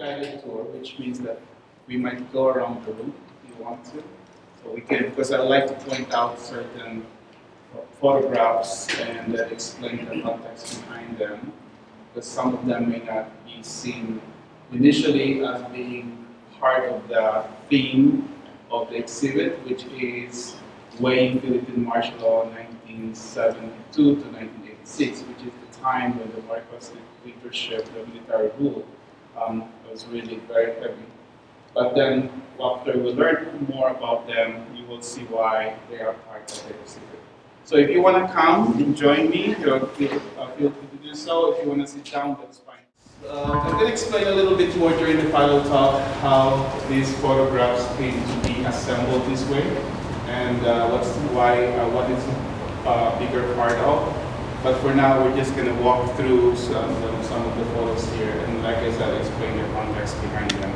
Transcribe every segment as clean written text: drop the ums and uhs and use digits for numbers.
guided tour, which means that we might go around the room if you want to. So we can, because I like to point out certain photographs and explain the context behind them, because some of them may not be seen initially as being part of the theme of the exhibit, which is weighing Philippine martial law 1972 to 1986, which is the time when the Marcos dictatorship, the military rule, was really very heavy. But then, after we learn more about them, you will see why they are part of the exhibit. So if you want to come and join me, feel free to do so. If you want to sit down, that's fine. I'm going to explain a little bit more during the final talk how these photographs came to be assembled this way, and what is a bigger part of. But for now, we're just going to walk through some of the photos here, and like I said, explain the context behind them.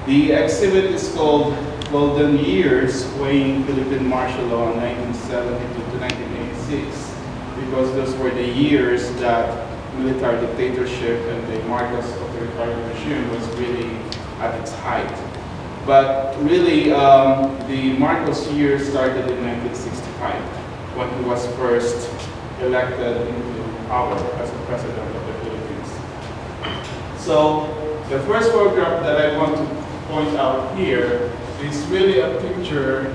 The exhibit is called Golden Years, Weighing Philippine Martial Law 1972 to 1986, because those were the years that military dictatorship and the Marcos authoritarian regime was really at its height. But really, the Marcos years started in 1965, when he was first elected into power as the president of the Philippines. So the first photograph that I want to point out here is really a picture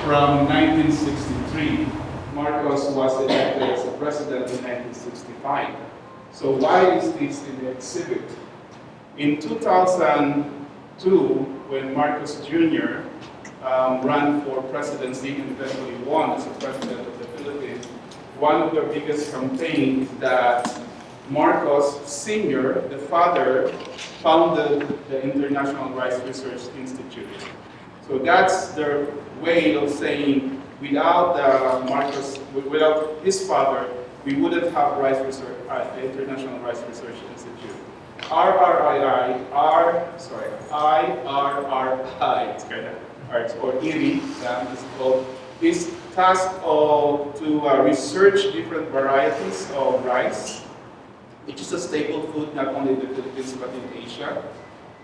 from 1963. Marcos was elected as the president in 1965. So why is this in the exhibit? In 2002, when Marcos Jr. Ran for presidency and eventually won as the president of the Philippines, one of the biggest campaigns is that Marcos Sr., the father, founded the International Rice Research Institute. So that's their way of saying, without without his father, we wouldn't have the International Rice Research Institute. IRRI, it's kind of hard, or IRI, is called, is tasked to research different varieties of rice, which is a staple food not only in the Philippines but in Asia.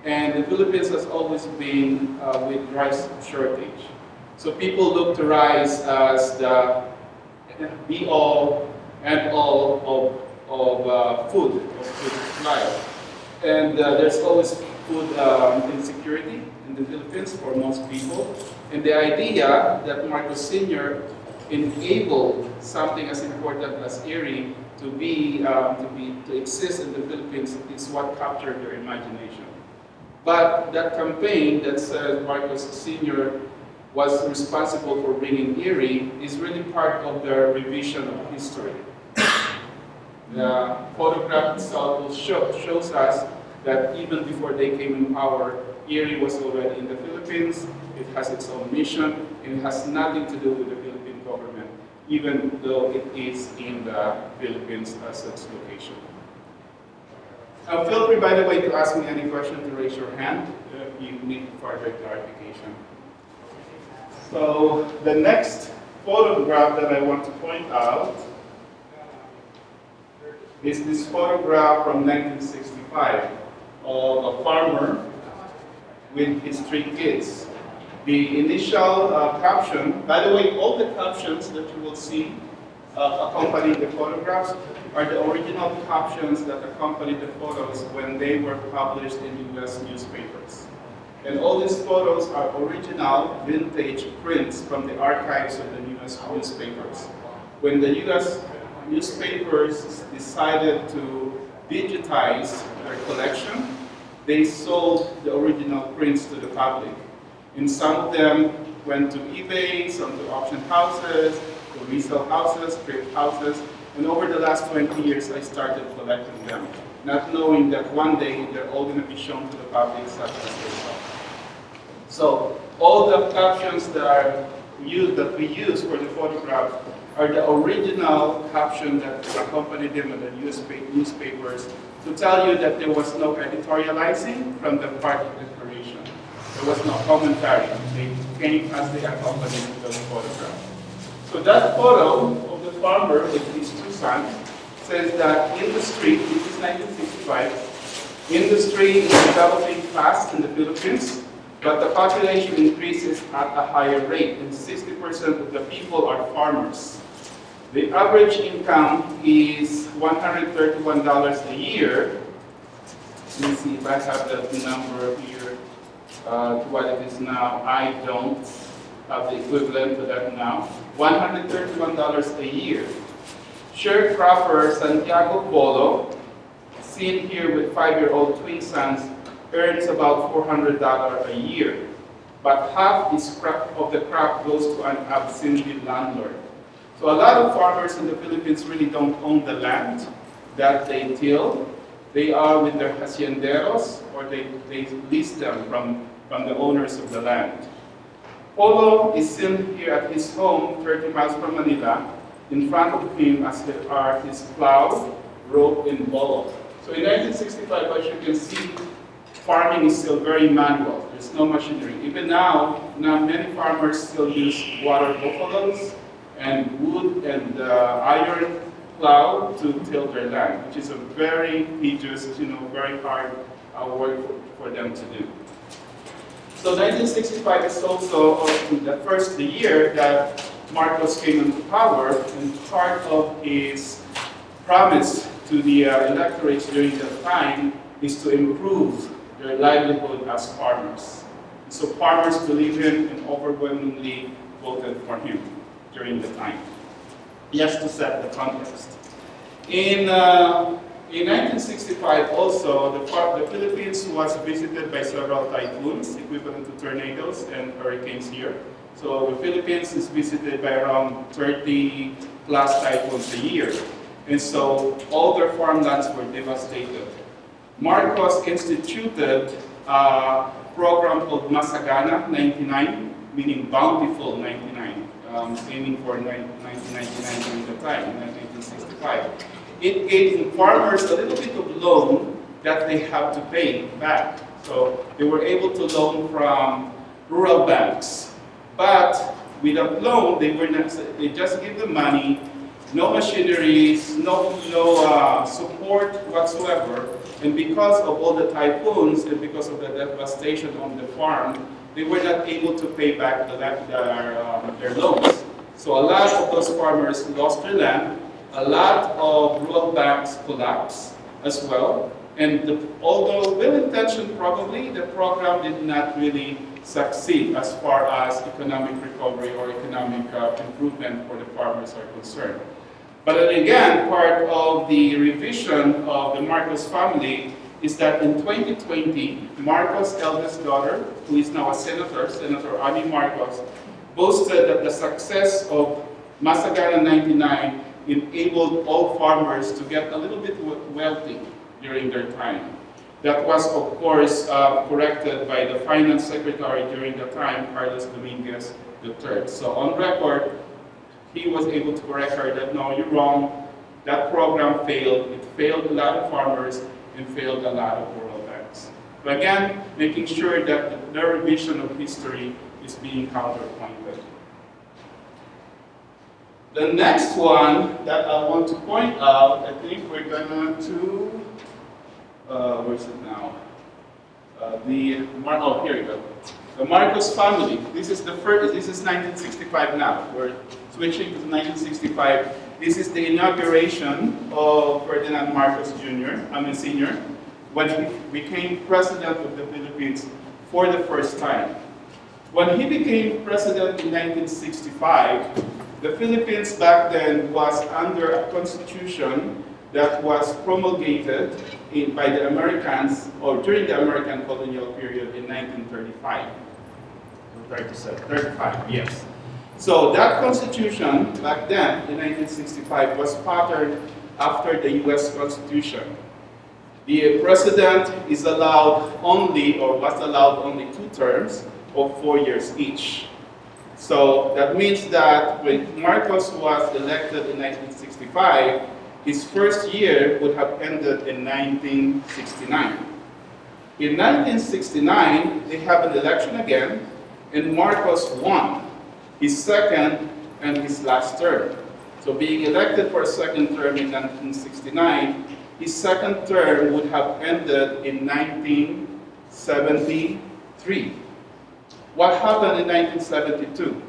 And the Philippines has always been with rice shortage. So people look to rice as the be-all and all of food life. And there's always food insecurity in the Philippines for most people. And the idea that Marcos Sr. enabled something as important as IRI to exist in the Philippines is what captured their imagination. But that campaign that said Marcos Sr. was responsible for bringing IRI is really part of their revision of history. The photograph itself shows us that even before they came in power, IRI was already in the Philippines. It has its own mission, and it has nothing to do with the Philippine government, even though it is in the Philippines as its location. Feel free, by the way, to ask me any question, to raise your hand if you need further clarification. So the next photograph that I want to point out is this photograph from 1965 of a farmer with his 3 kids. The initial caption, by the way, all the captions that you will see accompanying the photographs are the original captions that accompanied the photos when they were published in US newspapers. And all these photos are original vintage prints from the archives of the US newspapers. When the US newspapers decided to digitize their collection, they sold the original prints to the public. And some of them went to eBay, some to auction houses, to resale houses, thrift houses. And over the last 20 years, I started collecting them, not knowing that one day they're all going to be shown to the public such as they are. So all the captions that we use for the photograph are the original caption that accompanied them in the newspapers to tell you that there was no editorializing from the part of the creation. There was no commentary. They came as they accompanied the photograph. So that photo of the farmer with his 2 sons says that in the street, this is 1965, Industry is developing fast in the Philippines, but the population increases at a higher rate, and 60% of the people are farmers. The average income is $131 a year. Let me see if I have that number here to what it is now. I don't have the equivalent to that now. $131 a year. Sharecropper Santiago Polo, seen here with 5-year-old twin sons, earns about $400 a year. But half of the crop goes to an absentee landlord. So a lot of farmers in the Philippines really don't own the land that they till. They are with their hacienderos, or they lease them from the owners of the land. Polo is seen here at his home, 30 miles from Manila. In front of him are his plow, rope, and bolo. So in 1965, as you can see, farming is still very manual. There's no machinery. Even now many farmers still use water buffaloes and wood and iron plow to till their land, which is a very tedious, very hard work for them to do. So 1965 is also the year that Marcos came into power, and part of his promise to the electorates during that time is to improve their livelihood as farmers. So farmers believe him and overwhelmingly voted for him during the time. Just to set the context. In 1965 also, the Philippines was visited by several typhoons, equivalent to tornadoes and hurricanes here. So the Philippines is visited by around 30 plus typhoons a year. And so all their farmlands were devastated. Marcos instituted a program called Masagana 99, meaning bountiful 99, aiming for 1999 during the time, in 1965. It gave farmers a little bit of loan that they have to pay back. So they were able to loan from rural banks. But with a loan, they just give them money, no machineries, no support whatsoever. And because of all the typhoons and because of the devastation on the farm, they were not able to pay back their loans. So a lot of those farmers lost their land. A lot of rural banks collapsed as well. And although well-intentioned probably, the program did not really succeed as far as economic recovery or economic improvement for the farmers are concerned. But then again, part of the revision of the Marcos family is that in 2020, Marcos' eldest daughter, who is now a senator, Senator Ani Marcos, boasted that the success of Masagana 99 enabled all farmers to get a little bit wealthy during their time. That was, of course, corrected by the finance secretary during the time, Carlos Dominguez III. So on record, he was able to correct her that, no, you're wrong, that program failed. It failed a lot of farmers and failed a lot of rural banks. But again, making sure that their revision of history is being counterpointed. The next one that I want to point out, I think we're gonna do, where's it now? Here we go. The Marcos family. This is the first. This is 1965 now. We're switching to 1965. This is the inauguration of Ferdinand Marcos Sr., when he became president of the Philippines for the first time. When he became president in 1965, the Philippines back then was under a constitution that was promulgated by the Americans, or during the American colonial period in 1935. 35, yes. So that constitution back then in 1965 was patterned after the US Constitution. The president is allowed only, or was allowed only 2 terms of 4 years each. So that means that when Marcos was elected in 1965, his first year would have ended in 1969. In 1969, they have an election again, and Marcos won his second and his last term. So being elected for a second term in 1969, his second term would have ended in 1973. What happened in 1972?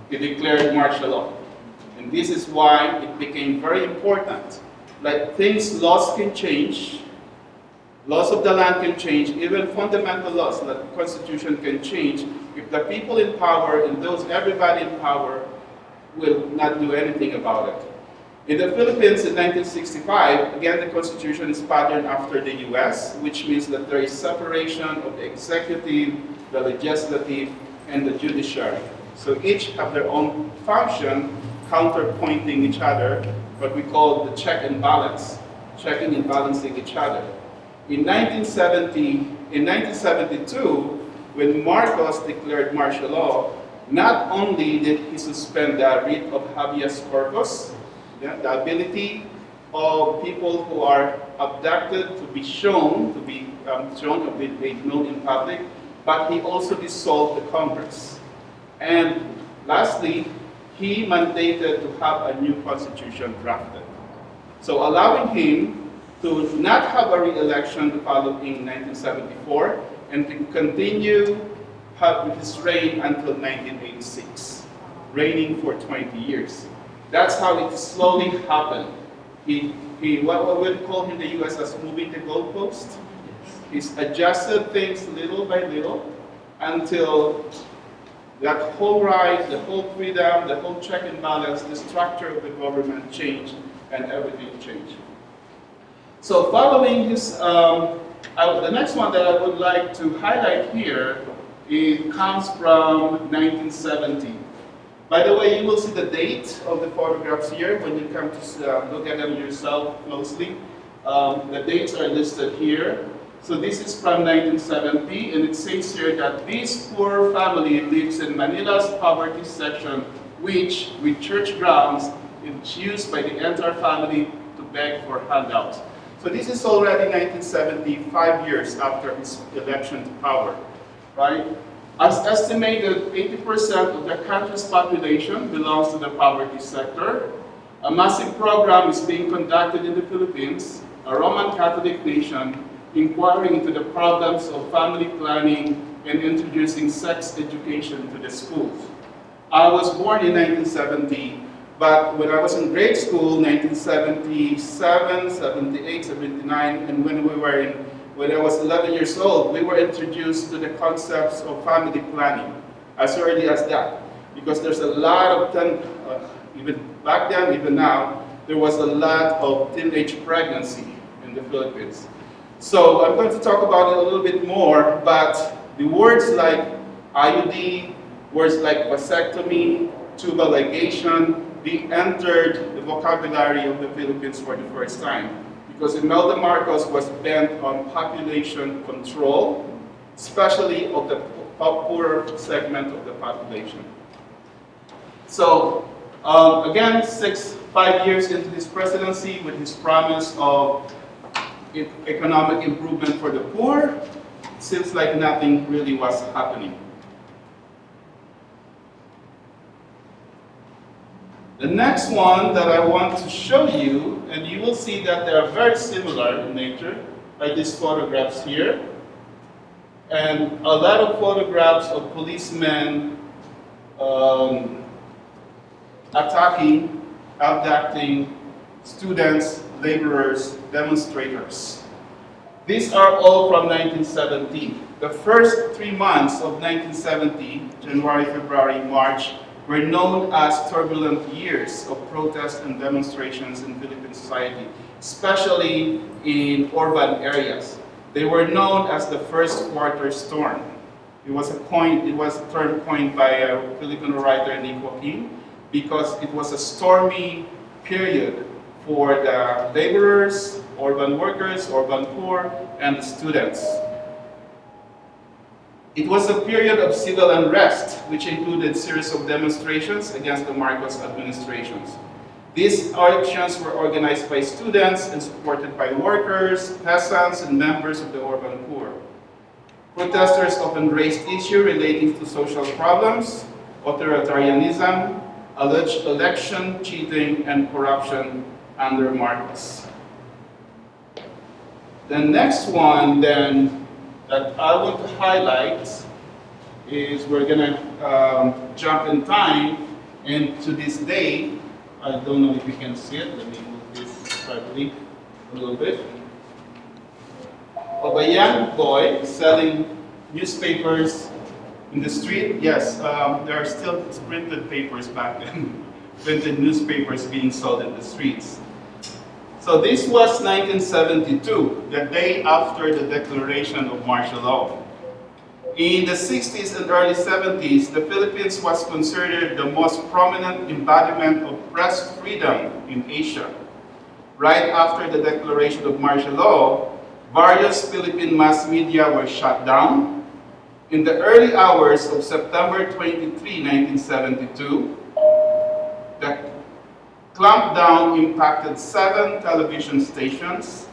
He declared martial law. And this is why it became very important. Like laws can change, laws of the land can change, even fundamental laws like the Constitution can change if the people in power and everybody in power will not do anything about it. In the Philippines in 1965, again the Constitution is patterned after the US, which means that there is separation of the executive, the legislative, and the judiciary. So each have their own function, counterpointing each other, what we call the check and balance, checking and balancing each other. In 1972, when Marcos declared martial law, not only did he suspend the writ of habeas corpus, the ability of people who are abducted to be shown, or be known in public, but he also dissolved the Congress. And lastly, he mandated to have a new constitution drafted. So allowing him to not have a re-election the following 1974 and to continue his reign until 1986, reigning for 20 years. That's how it slowly happened. What we call in the US as moving the goalpost. He's adjusted things little by little until that whole right, the whole freedom, the whole check and balance, the structure of the government changed and everything changed. So following this, the next one that I would like to highlight here, it comes from 1970. By the way, you will see the date of the photographs here when you come to look at them yourself closely. The dates are listed here. So this is from 1970, and it says here that this poor family lives in Manila's poverty section, which, with church grounds, is used by the entire family to beg for handouts. So this is already 1970, 5 years after his election to power, right? As estimated, 80% of the country's population belongs to the poverty sector. A massive program is being conducted in the Philippines, a Roman Catholic nation, inquiring into the problems of family planning and introducing sex education to the schools. I was born in 1970, but when I was in grade school, 1977, 78, 79, and when I was 11 years old, we were introduced to the concepts of family planning as early as that. Because there's a lot of, even back then, even now, there was a lot of teenage pregnancy in the Philippines. So I'm going to talk about it a little bit more, but the words like IUD, words like vasectomy, tubal ligation, they entered the vocabulary of the Philippines for the first time. Because Imelda Marcos was bent on population control, especially of the poorer segment of the population. So again, 5 years into his presidency with his promise of economic improvement for the poor, it seems like nothing really was happening. The next one that I want to show you, and you will see that they are very similar in nature, are these photographs here. And a lot of photographs of policemen attacking, abducting students, laborers, demonstrators. These are all from 1970. The first 3 months of 1970, January, February, March, were known as turbulent years of protests and demonstrations in Philippine society, especially in urban areas. They were known as the first quarter storm. It was a term coined by a Filipino writer, Nick Joaquin, because it was a stormy period for the laborers, urban workers, urban poor, and the students. It was a period of civil unrest, which included a series of demonstrations against the Marcos administrations. These actions were organized by students and supported by workers, peasants, and members of the urban poor. Protesters often raised issues relating to social problems, authoritarianism, alleged election cheating and corruption under Marcos. The next one then that I want to highlight is we're gonna jump in time, and to this day, I don't know if you can see it, let me move this probably a little bit, of a young boy selling newspapers in the street. Yes, there are still printed papers back then, printed newspapers being sold in the streets. So this was 1972, the day after the declaration of martial law. In the 60s and early 70s, the Philippines was considered the most prominent embodiment of press freedom in Asia. Right after the declaration of martial law, various Philippine mass media were shut down. In the early hours of September 23, 1972, the clampdown impacted 7 television stations,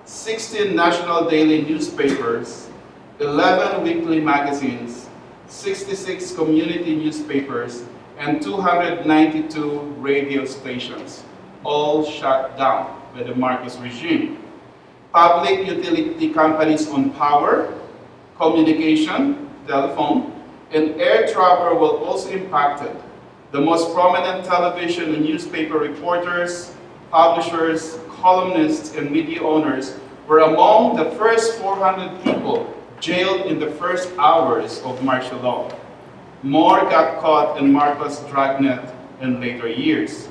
16 national daily newspapers, 11 weekly magazines, 66 community newspapers, and 292 radio stations, all shut down by the Marcos regime. Public utility companies on power, communication, telephone, and air travel were also impacted. The most prominent television and newspaper reporters, publishers, columnists, and media owners were among the first 400 people jailed in the first hours of martial law. More got caught in Marcos' dragnet in later years.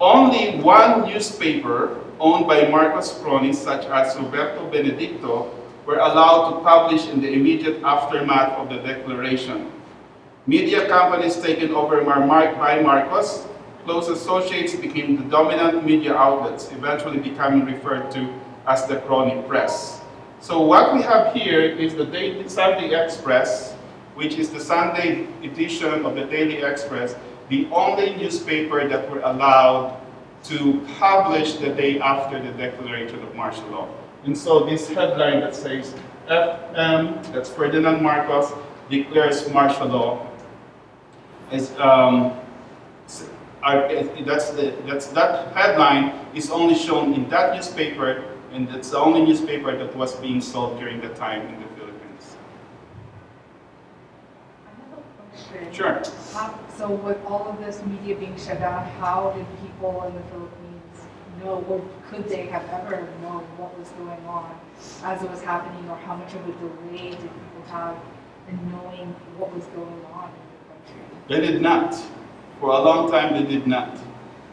Only one newspaper owned by Marcos cronies, such as Roberto Benedicto, were allowed to publish in the immediate aftermath of the declaration. Media companies taken over by Marcos, close associates became the dominant media outlets, eventually becoming referred to as the crony press. So what we have here is the Sunday Express, which is the Sunday edition of the Daily Express, the only newspaper that were allowed to publish the day after the declaration of martial law. And so this headline that says, FM, that's Ferdinand Marcos, declares martial law, is, that headline is only shown in that newspaper, and it's the only newspaper that was being sold during the time in the Philippines. I have a question. Sure. So with all of this media being shut down, how did people in the Philippines know, or could they have ever known what was going on as it was happening, or how much of a delay did people have in knowing what was going on in the country? They did not. For a long time, they did not.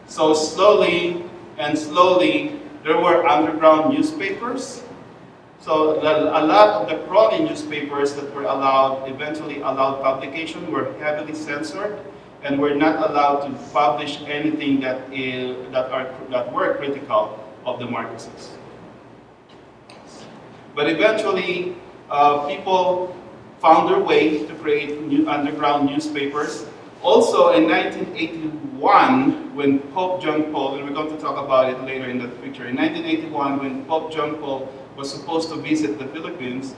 So slowly and slowly, there were underground newspapers. So a lot of the crony newspapers that were eventually allowed publication, were heavily censored and were not allowed to publish anything that were critical of the Marcoses. But eventually, people found their way to create new underground newspapers. Also in 1981, when Pope John Paul, and we're going to talk about it later in the picture, in 1981, when Pope John Paul was supposed to visit the Philippines,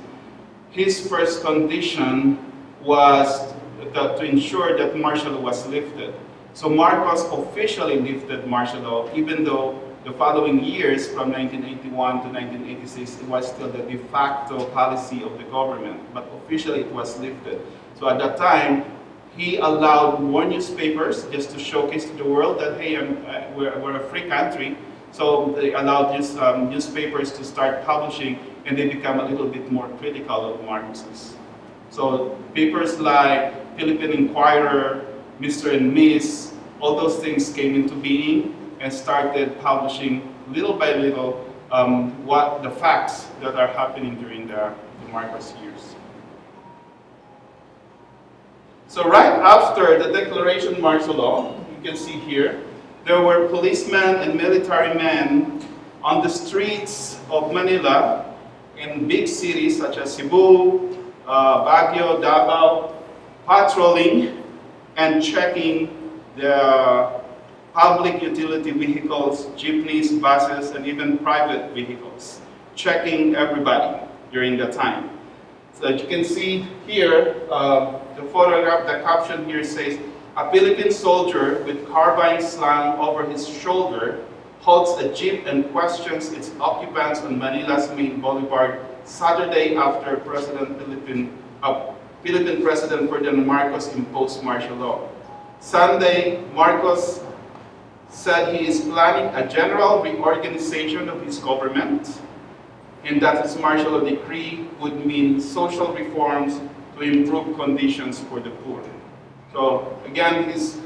his first condition was to ensure that martial law was lifted. So Marcos officially lifted martial law, even though the following years, from 1981 to 1986, it was still the de facto policy of the government, but officially it was lifted. So at that time, he allowed more newspapers just to showcase to the world that, hey, we're a free country. So they allowed these newspapers to start publishing, and they become a little bit more critical of Marcos. So papers like Philippine Inquirer, Mr. and Miss, all those things came into being and started publishing little by little what the facts that are happening during the Marcos years. So right after the declaration of martial law, you can see here, there were policemen and military men on the streets of Manila in big cities such as Cebu, Baguio, Davao, patrolling and checking the public utility vehicles, jeepneys, buses, and even private vehicles, checking everybody during the time. So as you can see here, the photograph, the caption here says, a Philippine soldier with carbine slung over his shoulder halts a jeep and questions its occupants on Manila's main boulevard Saturday after Philippine President Ferdinand Marcos imposed martial law. Sunday, Marcos said he is planning a general reorganization of his government and that his martial law decree would mean social reforms to improve conditions for the poor. So again, his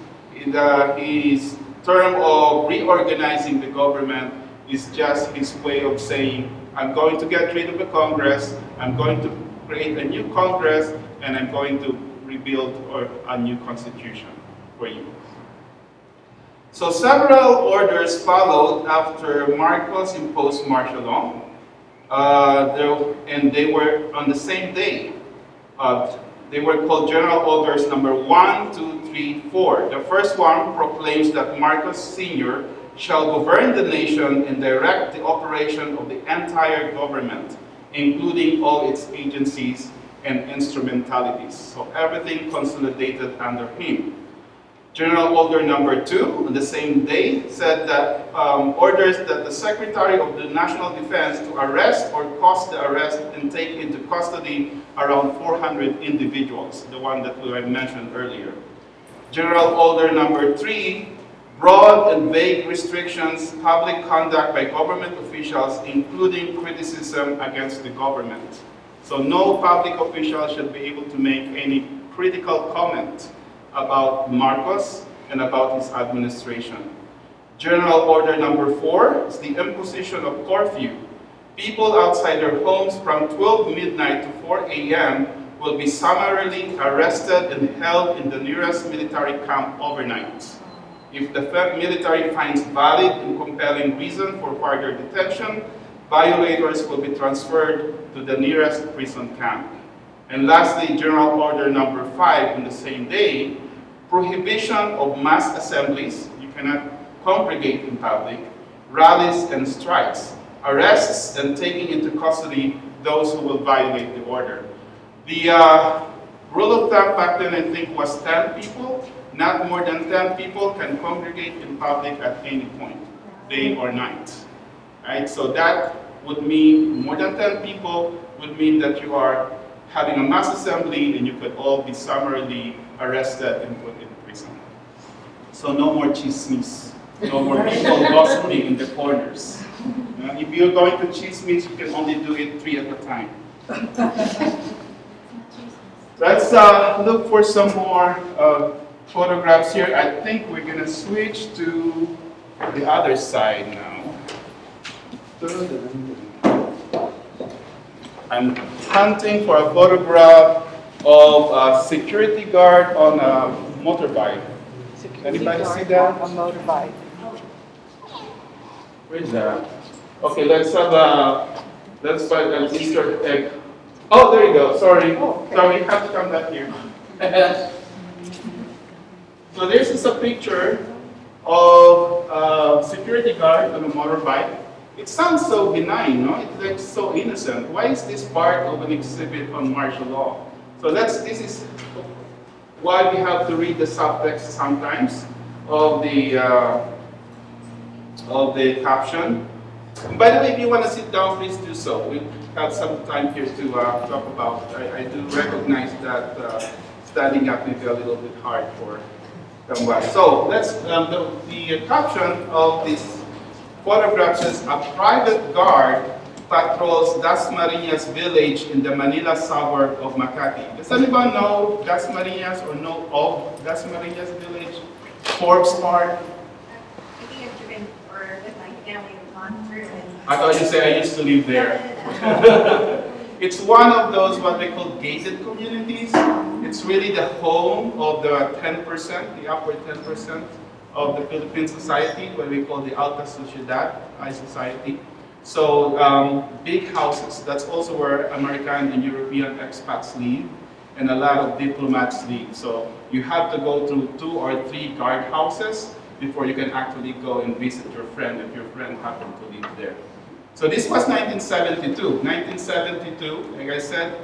term of reorganizing the government is just his way of saying, I'm going to get rid of the Congress, I'm going to create a new Congress, and I'm going to rebuild a new constitution for you. So several orders followed after Marcos imposed martial law, and they were on the same day. They were called General Orders number 1, 2, 3, 4. The first one proclaims that Marcos Sr. shall govern the nation and direct the operation of the entire government, including all its agencies and instrumentalities. So everything consolidated under him. General Order number 2, on the same day, said that orders that the Secretary of the National Defense to arrest or cause the arrest and take into custody around 400 individuals, the one that I mentioned earlier. General Order number 3, broad and vague restrictions, public conduct by government officials, including criticism against the government. So no public official should be able to make any critical comment about Marcos and about his administration. General Order number 4 is the imposition of curfew. People outside their homes from 12 midnight to 4 a.m. will be summarily arrested and held in the nearest military camp overnight. If the military finds valid and compelling reason for further detention, violators will be transferred to the nearest prison camp. And lastly, General Order number 5 on the same day, prohibition of mass assemblies, you cannot congregate in public, rallies and strikes, arrests and taking into custody those who will violate the order. The rule of thumb back then, I think, was 10 people. Not more than 10 people can congregate in public at any point, day or night. Right? So that would mean more than 10 people would mean that you are having a mass assembly and you could all be summarily arrested and put in prison. So no more chismes, no more people gossiping in the corners. If you're going to chismes, you can only do it 3 at a time. Let's look for some more photographs here. I think we're going to switch to the other side now. I'm hunting for a photograph of a security guard on a motorbike. Anybody see that? A motorbike. Where is that? Okay, let's find an Easter egg. Oh, there you go. Sorry. Oh, okay. Sorry, you have to come back here. So this is a picture of a security guard on a motorbike. It sounds so benign, no? It looks so innocent. Why is this part of an exhibit on martial law? So this is why we have to read the subtext sometimes of the caption. And by the way, if you want to sit down, please do so. We have some time here to talk about. I do recognize that standing up may be a little bit hard for somebody. So let's the caption of this photograph says, "A private guard patrols Dasmariñas village in the Manila suburb of Makati." Does anyone know Dasmariñas or know of Dasmariñas village? Forbes Park? I think I've driven or with my family we've gone through and I thought you say I used to live there. It's one of those what they call gated communities. It's really the home of the 10%, the upper 10% of the Philippine society, what we call the Alta Sociedad, high society. So big houses. That's also where American and European expats live, and a lot of diplomats live. So you have to go through 2 or 3 guard houses before you can actually go and visit your friend if your friend happened to live there. So this was 1972. 1972, like I said,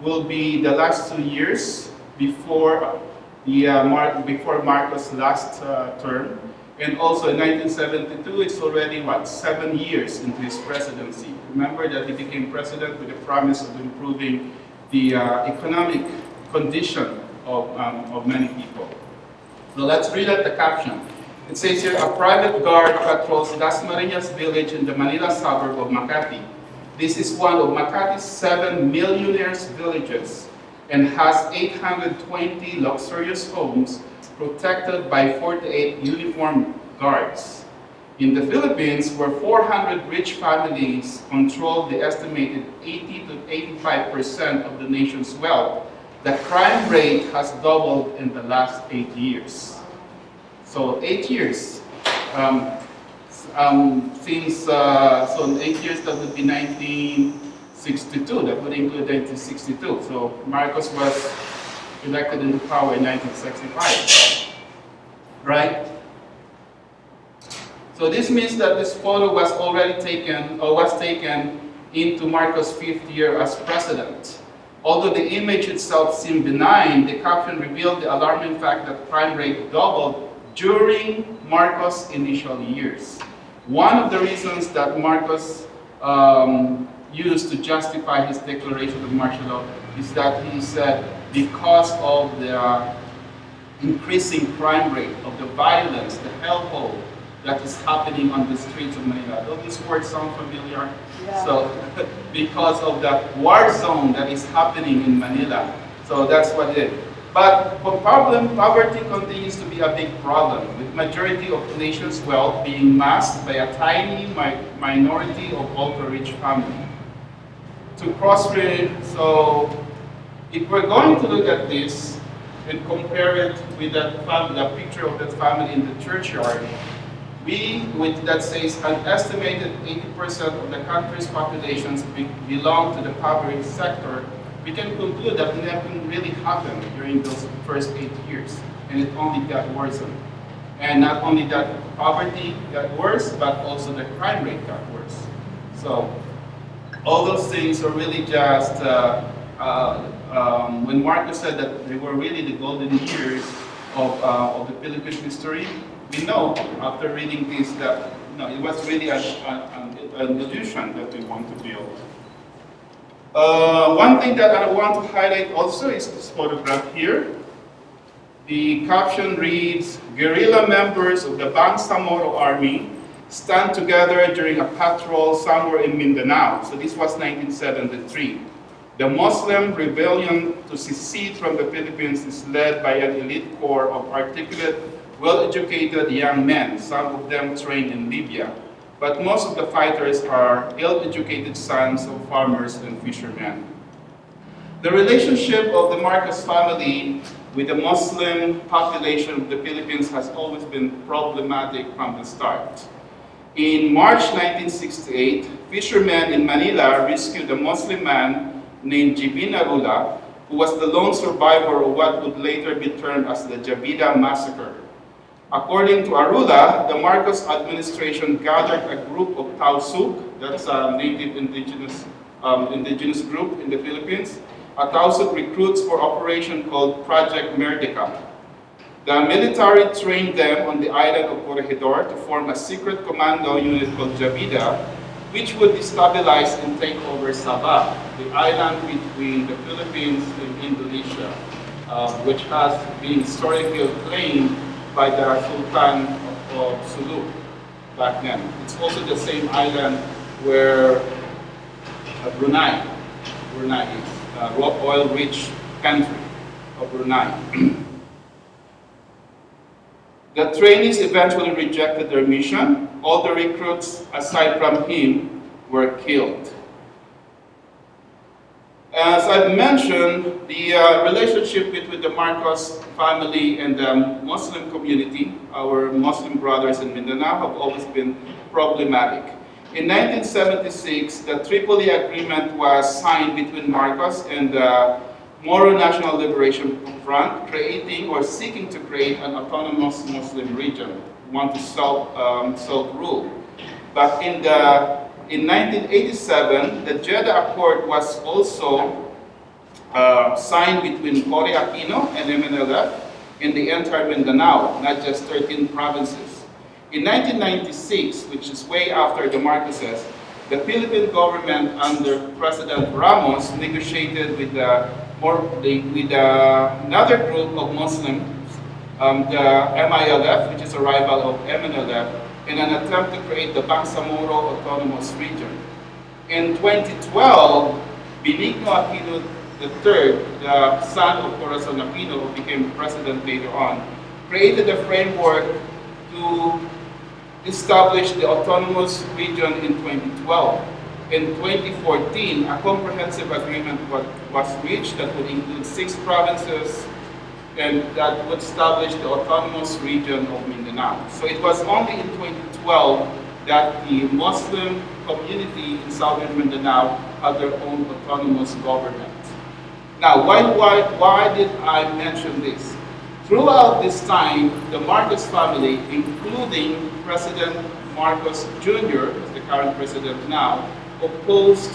will be the last 2 years before before Marcos' last term. And also in 1972, it's already, 7 years into his presidency. Remember that he became president with the promise of improving the economic condition of many people. So let's read out the caption. It says here, a private guard patrols Las Marinas village in the Manila suburb of Makati. This is one of Makati's 7 millionaires' villages and has 820 luxurious homes protected by 48 uniformed guards. In the Philippines, where 400 rich families control the estimated 80 to 85% of the nation's wealth, the crime rate has doubled in the last 8 years. So 8 years. So in 8 years, that would be 1962. That would include 1962. So Marcos was elected into power in 1965, right? So this means that this photo was already taken, or was taken into Marcos' 5th year as president. Although the image itself seemed benign, the caption revealed the alarming fact that crime rate doubled during Marcos' initial years. One of the reasons that Marcos used to justify his declaration of martial law is that he said because of the increasing crime rate, of the violence, the hellhole that is happening on the streets of Manila. Don't these words sound familiar? Yeah. So because of the war zone that is happening in Manila. So that's what it is. But poverty continues to be a big problem, with majority of the nation's wealth being masked by a tiny minority of ultra-rich families. So if we're going to look at this and compare it with that family, the picture of that family in the churchyard, that says an estimated 80% of the country's populations belong to the poverty sector, we can conclude that nothing really happened during those first 8 years, and it only got worsened. And not only that poverty got worse, but also the crime rate got worse. So all those things are really just, when Marcos said that they were really the golden years of the Philippine history, we know after reading this that it was really an illusion that we want to build. One thing that I want to highlight also is this photograph here. The caption reads, guerrilla members of the Bangsamoro Army stand together during a patrol somewhere in Mindanao. So this was 1973. The Muslim rebellion to secede from the Philippines is led by an elite corps of articulate, well-educated young men, some of them trained in Libya. But most of the fighters are ill-educated sons of farmers and fishermen. The relationship of the Marcos family with the Muslim population of the Philippines has always been problematic from the start. In March 1968, fishermen in Manila rescued a Muslim man named Jibin Arula, who was the lone survivor of what would later be termed as the Jabida Massacre. According to Arula, the Marcos administration gathered a group of Tausug, that's a native indigenous group in the Philippines, a Tausug recruits for operation called Project Merdeka. The military trained them on the island of Corregidor to form a secret commando unit called Jabida, which would destabilize and take over Sabah, the island between the Philippines and Indonesia, which has been historically claimed by the Sultan of Sulu back then. It's also the same island where Brunei is, oil-rich country of Brunei. The trainees eventually rejected their mission. All the recruits, aside from him, were killed. As I've mentioned, the relationship between the Marcos family and the Muslim community, our Muslim brothers in Mindanao, have always been problematic. In 1976, the Tripoli Agreement was signed between Marcos and the Moro National Liberation Front, creating or seeking to create an autonomous Muslim region, want to self-rule. But in 1987, the Jeddah Accord was also signed between Cory Aquino and MNLF in the entire Mindanao, not just 13 provinces. In 1996, which is way after the Marcoses, the Philippine government under President Ramos negotiated with another group of Muslims, the MILF, which is a rival of MNLF, in an attempt to create the Bangsamoro Autonomous Region. In 2012, Benigno Aquino III, the son of Corazon Aquino, who became president later on, created a framework to establish the autonomous region in 2012. In 2014, a comprehensive agreement was reached that would include 6 provinces and that would establish the autonomous region of Mindanao. So it was only in 2012 that the Muslim community in southern Mindanao had their own autonomous government. Now, why did I mention this? Throughout this time, the Marcos family, including President Marcos Jr., who's the current president now, opposed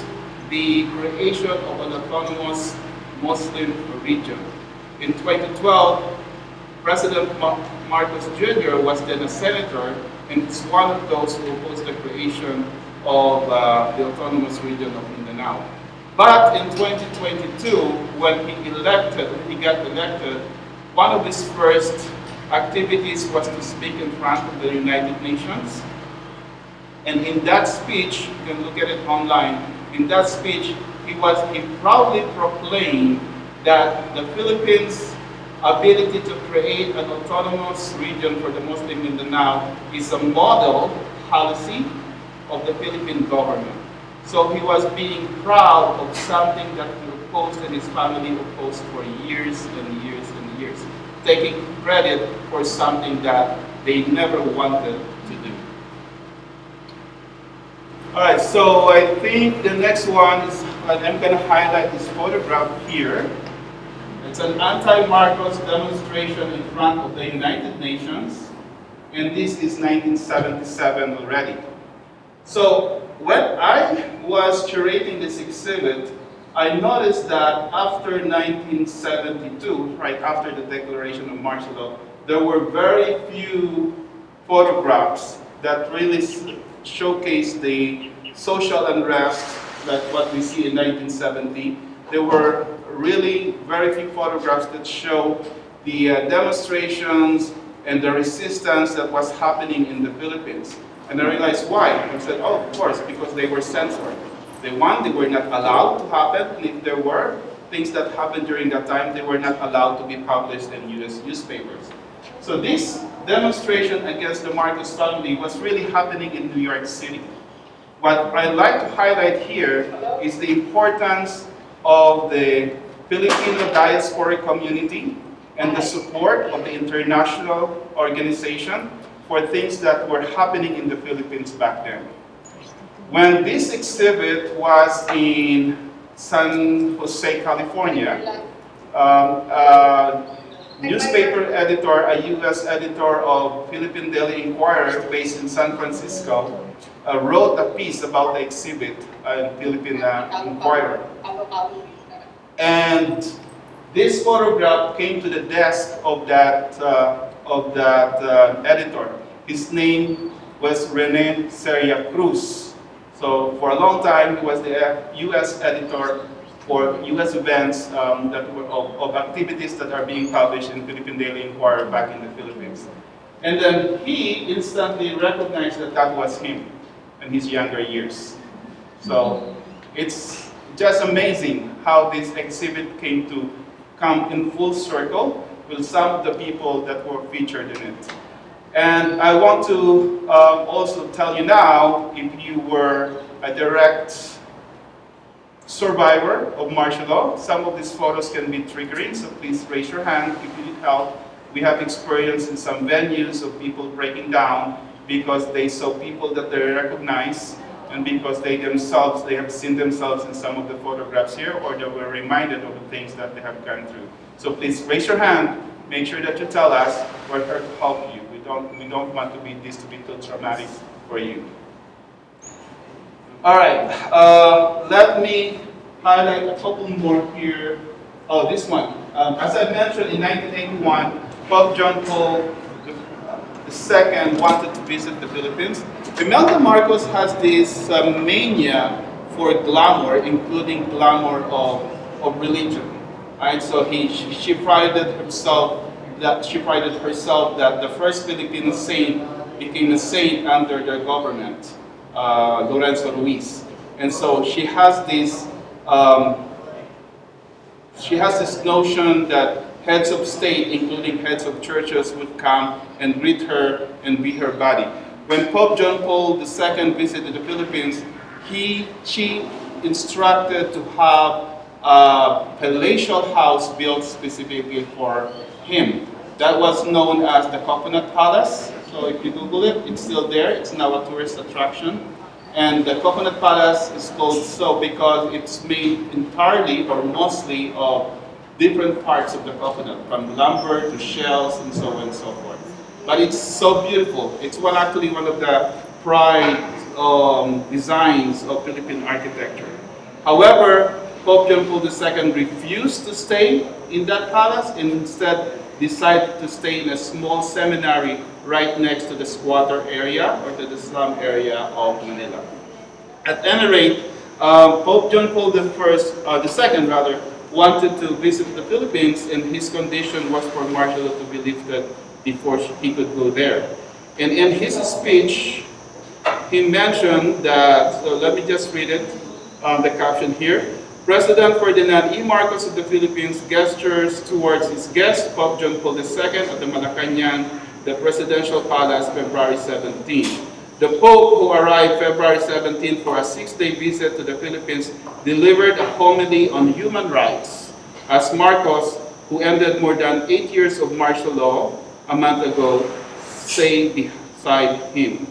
the creation of an autonomous Muslim region. In 2012, President Marcos Jr. was then a senator, and is one of those who opposed the creation of the autonomous region of Mindanao. But in 2022, when he got elected, one of his first activities was to speak in front of the United Nations. And in that speech, you can look at it online, in that speech, he proudly proclaimed that the Philippines' ability to create an autonomous region for the Muslim Mindanao is a model policy of the Philippine government. So he was being proud of something that he opposed and his family opposed for years and years and years, taking credit for something that they never wanted to do. All right, so I think the next one is, I'm going to highlight this photograph here. It's an anti-Marcos demonstration in front of the United Nations, and this is 1977 already. So when I was curating this exhibit, I noticed that after 1972, right after the declaration of martial law, there were very few photographs that really showcased the social unrest like what we see in 1970. There were really very few photographs that show the demonstrations and the resistance that was happening in the Philippines. And I realized why. I said, oh, of course, because they were censored. They were not allowed to happen, and if there were things that happened during that time, they were not allowed to be published in US newspapers. So this demonstration against the Marcos family was really happening in New York City. What I'd like to highlight here is the importance of the Filipino diasporic community and the support of the international organization for things that were happening in the Philippines back then. When this exhibit was in San Jose, California, newspaper editor, a US editor of Philippine Daily Inquirer based in San Francisco, wrote a piece about the exhibit in Philippine Inquirer. And this photograph came to the desk of that editor. His name was Rene Seria Cruz. So for a long time, he was the US editor for US events that were of activities that are being published in Philippine Daily Inquirer back in the Philippines. And then he instantly recognized that that was him in his younger years. So it's just amazing how this exhibit came to come in full circle with some of the people that were featured in it. And I want to also tell you now, if you were a direct survivor of martial law, some of these photos can be triggering, so please raise your hand if you need help. We have experience in some venues of people breaking down because they saw people that they recognize, and because they have seen themselves in some of the photographs here, or they were reminded of the things that they have gone through. So please raise your hand, make sure that you tell us, we're here to help you. We don't want this to be too traumatic for you. All right, let me highlight a couple more here. Oh, this one. As I mentioned, in 1981, Pope John Paul II wanted to visit the Philippines. Imelda Marcos has this mania for glamour, including glamour of religion. Right? So she prided herself that the first Filipino saint became a saint under their government, Lorenzo Ruiz. And so um, she has this notion that heads of state, including heads of churches, would come and greet her and be her body. When Pope John Paul II visited the Philippines, she instructed to have a palatial house built specifically for him. That was known as the Coconut Palace. So if you Google it, it's still there. It's now a tourist attraction. And the Coconut Palace is called so because it's made entirely or mostly of different parts of the coconut, from lumber to shells and so on and so forth. But it's so beautiful. It's actually one of the pride designs of Philippine architecture. However, Pope John Paul II refused to stay in that palace and instead decided to stay in a small seminary right next to the squatter area or to the slum area of Manila. At any rate, Pope John Paul II wanted to visit the Philippines, and his condition was for martial law to be lifted before he could go there. And in his speech, he mentioned that, so let me just read it, the caption here. President Ferdinand E. Marcos of the Philippines gestures towards his guest, Pope John Paul II, at the Malacanang, the Presidential Palace, February 17. The Pope, who arrived February 17 for a 6-day visit to the Philippines, delivered a homily on human rights, as Marcos, who ended more than 8 years of martial law a month ago, sat beside him.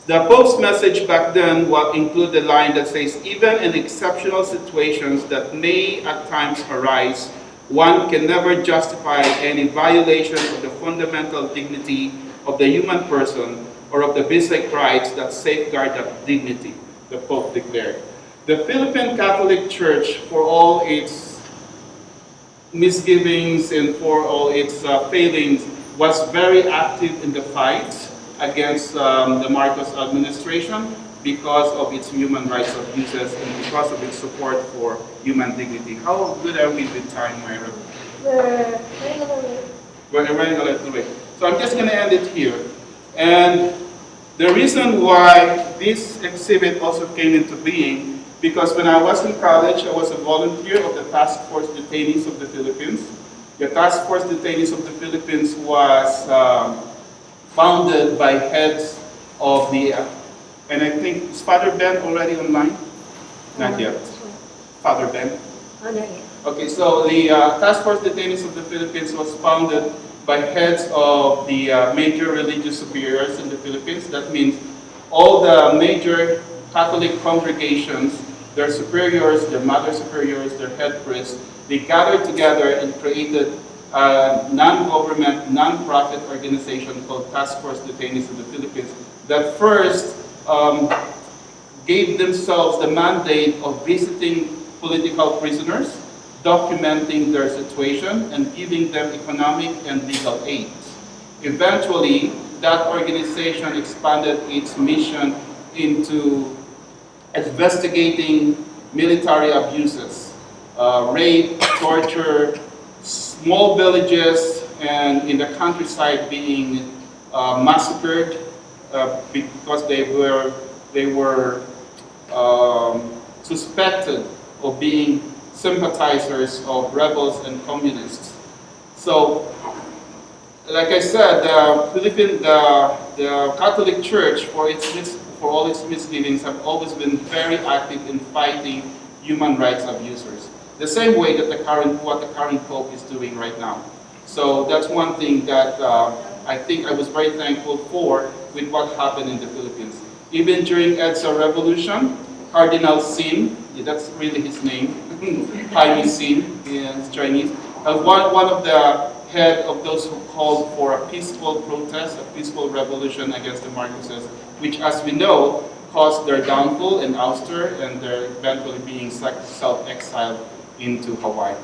The Pope's message back then will include the line that says, even in exceptional situations that may at times arise, one can never justify any violation of the fundamental dignity of the human person or of the basic rights that safeguard that dignity, the Pope declared. The Philippine Catholic Church, for all its misgivings and for all its failings, was very active in the fight against the Marcos administration because of its human rights abuses and because of its support for human dignity. How good are we with time, Myra? We're running a little late. We're running a little bit. So I'm just going to end it here. And the reason why this exhibit also came into being, because when I was in college, I was a volunteer of the Task Force Detainees of the Philippines. The Task Force Detainees of the Philippines was founded by heads of the, and I think, is Father Ben already online? Not yet. Father Ben? Oh, not yet. Okay, so the Task Force Detainees of the Philippines was founded by heads of the major religious superiors in the Philippines. That means all the major Catholic congregations, their superiors, their mother superiors, their head priests, they gathered together and created a non-government, non-profit organization called Task Force Detainees of the Philippines that first gave themselves the mandate of visiting political prisoners, documenting their situation, and giving them economic and legal aid. Eventually, that organization expanded its mission into investigating military abuses, rape, torture, small villages and in the countryside being massacred because they were suspected of being sympathizers of rebels and communists. So, like I said, the Catholic Church, for all its misgivings, have always been very active in fighting human rights abusers. The same way that what the current Pope is doing right now. So that's one thing that I think I was very thankful for with what happened in the Philippines. Even during EDSA Revolution, Cardinal Sin, that's really his name, Jaime Sin, it's Chinese, one of the head of those who called for a peaceful protest, a peaceful revolution against the Marcoses, which, as we know, caused their downfall and ouster, and they're eventually being self-exiled into Hawaii.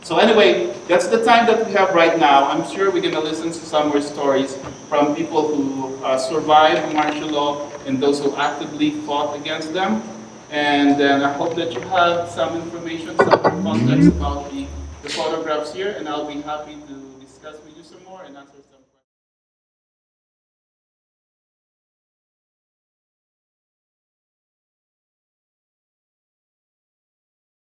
So anyway, that's the time that we have right now. I'm sure we're going to listen to some more stories from people who survived martial law and those who actively fought against them. And then I hope that you have some information, some more context about the photographs here, and I'll be happy to discuss with you some more and answer some